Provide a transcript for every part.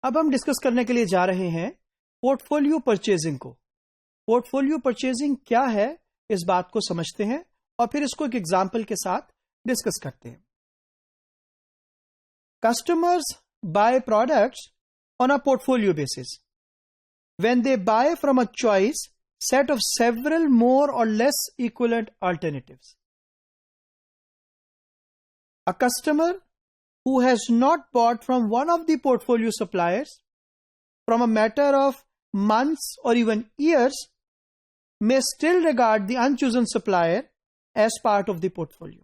اب ہم ڈسکس کرنے کے لیے جا رہے ہیں پورٹ فولیو پرچیزنگ کو. پورٹ فولیو پرچیزنگ کیا ہے اس بات کو سمجھتے ہیں اور پھر اس کو ایک ایگزامپل کے ساتھ ڈسکس کرتے ہیں. Customers by products on a port folio basis when they buy from a choice set of several more or less equivalent alternatives. A customer who has not bought from one of the portfolio suppliers from a matter of months or even years may still regard the unchosen supplier as part of the portfolio.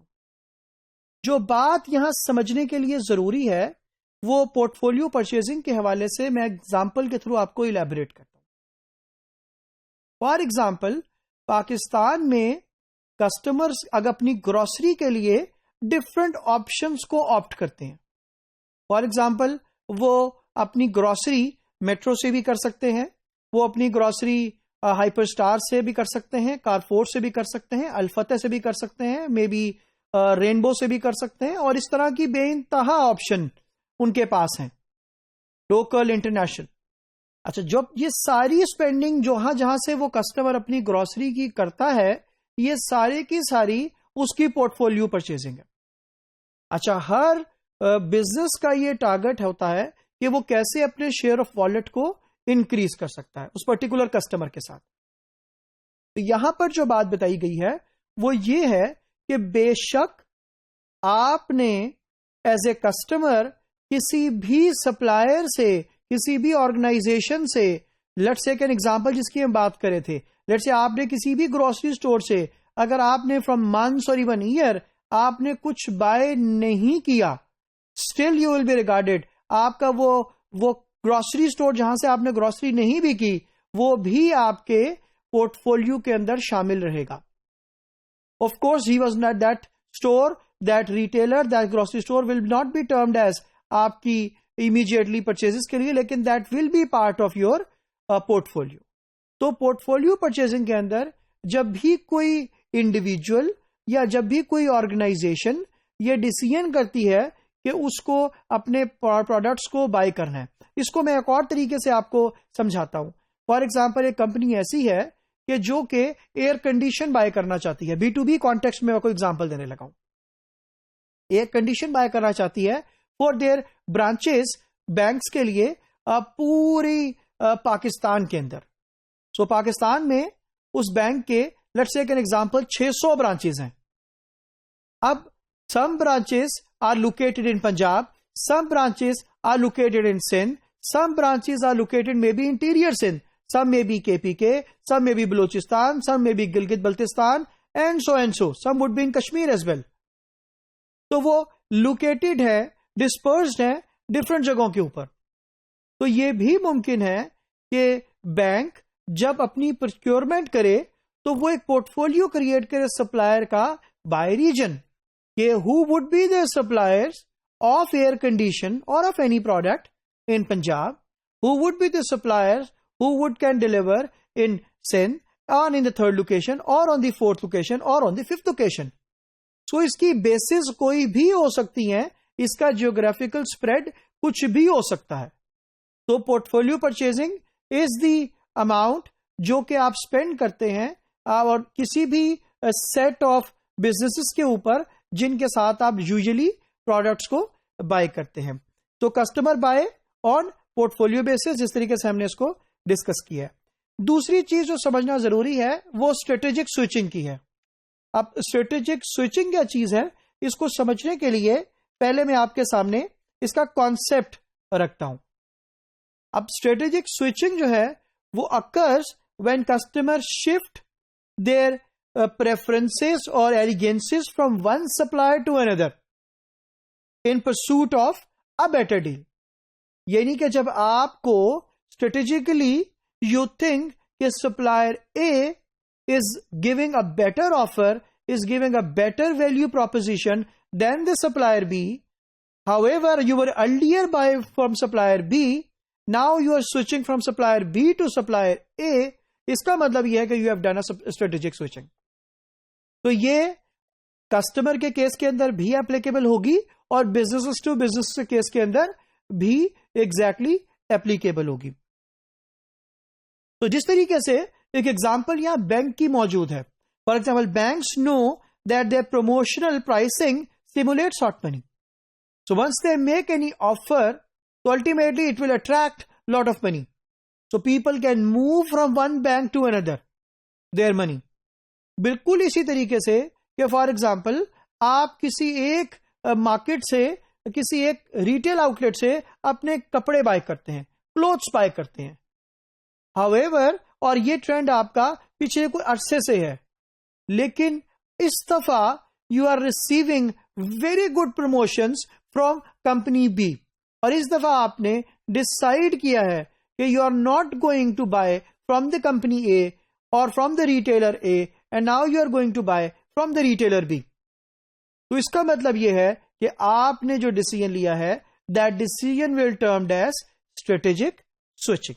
جو بات یہاں سمجھنے کے لیے ضروری ہے وہ port folio purchasing کے حوالے سے میں ایگزامپل کے تھرو آپ کو الیبوریٹ کرتا ہوں. فار ایگزامپل پاکستان میں کسٹمرز اگر اپنی گروسری کے لیے ڈفرنٹ آپشنز کو آپٹ کرتے ہیں. فار ایگزامپل وہ اپنی گروسری میٹرو سے بھی کر سکتے ہیں, وہ اپنی گروسری ہائپر اسٹار سے بھی کر سکتے ہیں, کارفور سے بھی کر سکتے ہیں, الفتح سے بھی کر سکتے ہیں, مے بی رینبو سے بھی کر سکتے ہیں, اور اس طرح کی بے انتہا آپشن ان کے پاس ہیں, لوکل انٹرنیشنل. اچھا, جب یہ ساری اسپینڈنگ جہاں سے وہ کسٹمر اپنی گروسری کی کرتا ہے یہ سارے کی ساری اس کی پورٹ فولیو پرچیزنگ ہے. اچھا, ہر بزنس کا یہ ٹارگٹ ہوتا ہے کہ وہ کیسے اپنے شیئر آف والیٹ کو انکریز کر سکتا ہے اس پرٹیکولر کسٹمر کے ساتھ. یہاں پر جو بات بتائی گئی ہے وہ یہ ہے کہ بے شک آپ نے ایز اے کسٹمر کسی بھی سپلائر سے, کسی بھی آرگنائزیشن سے, لیٹس ٹیک این ایگزامپل جس کی ہم بات کرے تھے, لیٹس سے آپ نے کسی بھی گروسری اسٹور سے اگر آپ نے فرام منتھس اور ایون ایئر آپ نے کچھ بائی نہیں کیا, still you will be regarded, آپ کا وہ گروسری اسٹور جہاں سے آپ نے گروسری نہیں بھی کی وہ بھی آپ کے پورٹ فولیو کے اندر شامل رہے گا. Of course he was not that store, that retailer, that grocery store will not be termed as آپ کی امیجیٹلی پرچیز کے لیے, لیکن that will be part of your portfolio. تو پورٹ فولیو پرچیزنگ کے اندر جب بھی کوئی انڈیویجول یا جب بھی کوئی آرگنائزیشن یہ ڈیسیژن کرتی ہے کہ اس کو اپنے پروڈکٹس کو بائی کرنا ہے, اس کو میں ایک اور طریقے سے آپ کو سمجھاتا ہوں. فار ایگزامپل ایک کمپنی ایسی ہے کہ جو کہ ایئر کنڈیشن بائی کرنا چاہتی ہے, B2B کانٹیکسٹ میں کوئی ایگزامپل دینے لگا ہوں. ایئر کنڈیشن بائی کرنا چاہتی ہے فور دیئر برانچز بینکس کے لیے پوری پاکستان کے اندر. سو پاکستان میں اس بینک کے let's take an example 600 branches ہیں. اب some branches are located in Punjab, some branches are located in Sindh, some branches are located may be interior Sindh, some may be KPK, some may be Balochistan, some may be Gilgit Baltistan, and so, some would be in Kashmir as well. تو وہ located ہے, dispersed ہے different جگہوں کے اوپر. تو یہ بھی ممکن ہے کہ بینک جب اپنی پروکیورمنٹ کرے تو وہ ایک پورٹ فولیو کریٹ کرے سپلائر کا بائی ریجن, کہ who would be the suppliers of air condition or of any product in Punjab, who would be the suppliers who can deliver in Sindh, or in the third location, or on the fourth location, or on the fifth location. So اس کی bases کوئی بھی ہو سکتی ہیں, اس کا geographical spread کچھ بھی ہو سکتا ہے. تو portfolio purchasing is the amount جو کہ آپ اسپینڈ کرتے ہیں اور کسی بھی سیٹ آف بزنسز کے اوپر جن کے ساتھ آپ یوزلی پروڈکٹس کو بائی کرتے ہیں. تو customer buy on portfolio basis, جس طریقے سے ہم نے اس کو ڈسکس کیا ہے. دوسری چیز جو سمجھنا ضروری ہے وہ اسٹریٹجک سوئچنگ کی ہے. اب اسٹریٹجک سوئچنگ کیا چیز ہے, اس کو سمجھنے کے لیے پہلے میں آپ کے سامنے اس کا کانسیپٹ رکھتا ہوں. اب اسٹریٹجک سوئچنگ جو ہے وہ occurs when customer shift their preferences اور allegiances from one supplier to another in pursuit of a better deal. یعنی کہ جب آپ کو strategically you think کہ supplier A is giving a better offer, is giving a better value proposition than the supplier B. However, you were earlier buying from supplier B, now you are switching from supplier B to supplier A. اس کا مطلب یہ ہے کہ you have done a strategic switching. تو یہ customer کے case کے اندر بھی applicable ہوگی اور business to business کے کیس کے اندر بھی exactly ایپلیکیبل ہوگی. تو جس طریقے سے ایک ایگزامپل یہاں بینک کی موجود ہے. For example banks know that their promotional pricing stimulates hot money. So once they make any offer, so ultimately it will attract lot of money. So people can move from one bank to another their money. بالکل اسی طریقے سے کہ for example آپ کسی ایک market سے, کسی ایک ریٹیل آؤٹ لیٹ سے اپنے کپڑے بائی کرتے ہیں, کلوتھس بائی کرتے ہیں. However, اور یہ ٹرینڈ آپ کا پیچھے کوئی عرصے سے ہے, لیکن اس دفعہ you are receiving very good promotions from company B, اور اس دفعہ آپ نے ڈسائڈ کیا ہے کہ you are not going to buy from the company A اور from the retailer A, and now you are going to buy from the retailer B. تو اس کا مطلب یہ ہے کہ آپ نے جو ڈیسیژن لیا ہے, that decision will termed as strategic switching.